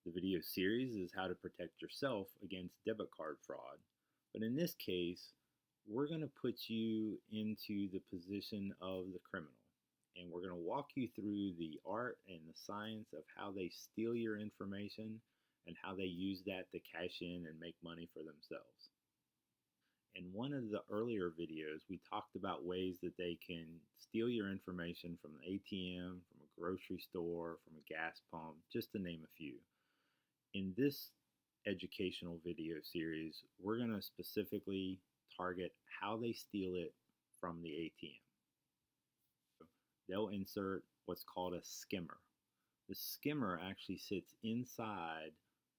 The video series is how to protect yourself against debit card fraud. But in this case, we're going to put you into the position of the criminal. And we're going to walk you through the art and the science of how they steal your information and how they use that to cash in and make money for themselves. In one of the earlier videos, we talked about ways that they can steal your information from the ATM, from a grocery store, from a gas pump, just to name a few. In this educational video series, we're going to specifically target how they steal it from the ATM. They'll insert what's called a skimmer. The skimmer actually sits inside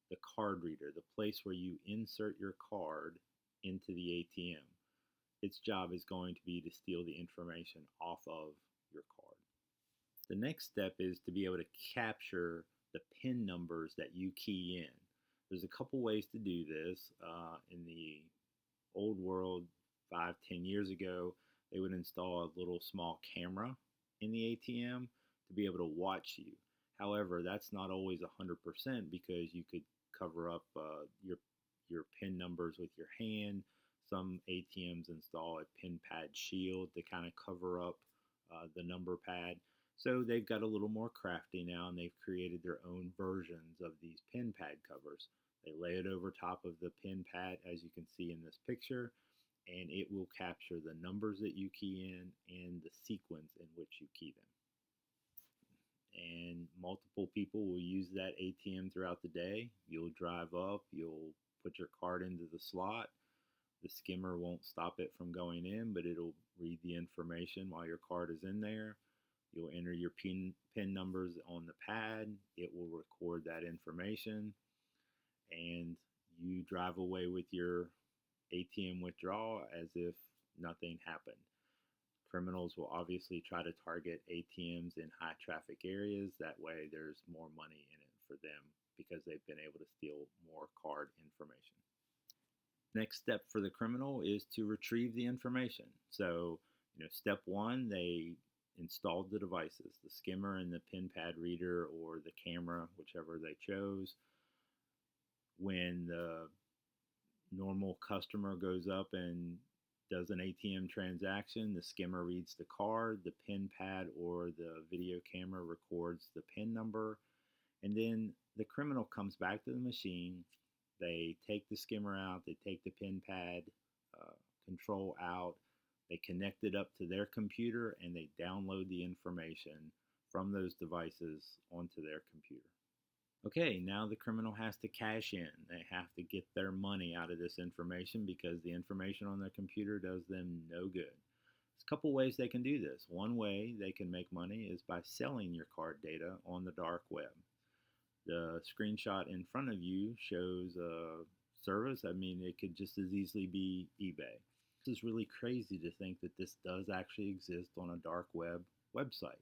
the card reader, the place where you insert your card into the ATM. Its job is going to be to steal the information off of your card. The next step is to be able to capture the PIN numbers that you key in. There's a couple ways to do this. In the old world, 5-10 years ago, they would install a little small camera in the ATM to be able to watch you. However, that's not always 100% because you could cover up your PIN numbers with your hand. Some ATMs install a PIN pad shield to kind of cover up the number pad. So they've got a little more crafty now, and they've created their own versions of these PIN pad covers. They lay it over top of the PIN pad, as you can see in this picture, and it will capture the numbers that you key in and the sequence in which you key them. And multiple people will use that ATM throughout the day. You'll drive up, you'll put your card into the slot. The skimmer won't stop it from going in, but it'll read the information while your card is in there. You'll enter your PIN numbers on the pad. It will record that information, and you drive away with your ATM withdrawal as if nothing happened. Criminals will obviously try to target ATMs in high traffic areas. That way there's more money in it for them because they've been able to steal more card information. Next step for the criminal is to retrieve the information. So, step one, they installed the devices, the skimmer and the PIN pad reader or the camera, whichever they chose. When the normal customer goes up and does an ATM transaction, the skimmer reads the card, the PIN pad or the video camera records the PIN number, and then the criminal comes back to the machine. They take the skimmer out, they take the PIN pad control out, they connect it up to their computer, and they download the information from those devices onto their computer. Okay, now the criminal has to cash in. They have to get their money out of this information because the information on their computer does them no good. There's a couple ways they can do this. One way they can make money is by selling your card data on the dark web. The screenshot in front of you shows a service. I mean, it could just as easily be eBay. This is really crazy to think that this does actually exist on a dark web website.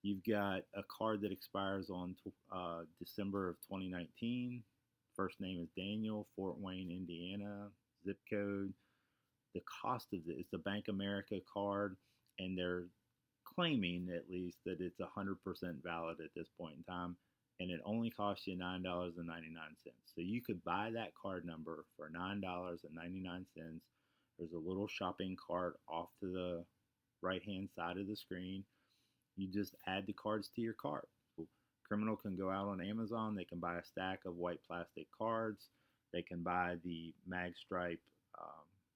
You've got a card that expires on December of 2019. First name is Daniel, Fort Wayne, Indiana, zip code. The cost of it is the Bank America card, and they're claiming at least that it's 100% valid at this point in time, and it only costs you $9.99. So you could buy that card number for $9.99. There's a little shopping cart off to the right-hand side of the screen. You just add the cards to your cart. Criminal can go out on Amazon. They can buy a stack of white plastic cards. They can buy the MagStripe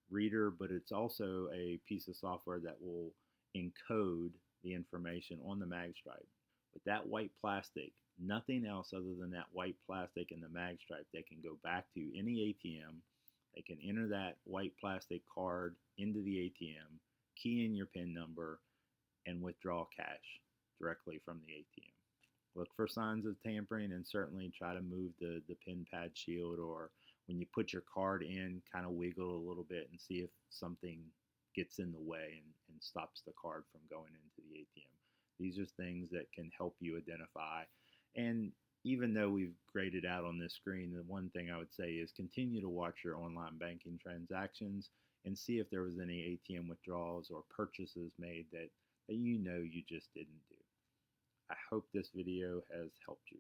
reader, but it's also a piece of software that will encode the information on the MagStripe. With that white plastic, nothing else other than that white plastic and the MagStripe, they can go back to any ATM. They can enter that white plastic card into the ATM, key in your PIN number, and withdraw cash directly from the ATM. Look for signs of tampering and certainly try to move the PIN pad shield, or when you put your card in, kind of wiggle a little bit and see if something gets in the way and stops the card from going into the ATM. These are things that can help you identify. And even though we've graded out on this screen, the one thing I would say is continue to watch your online banking transactions and see if there was any ATM withdrawals or purchases made that you just didn't do. I hope this video has helped you.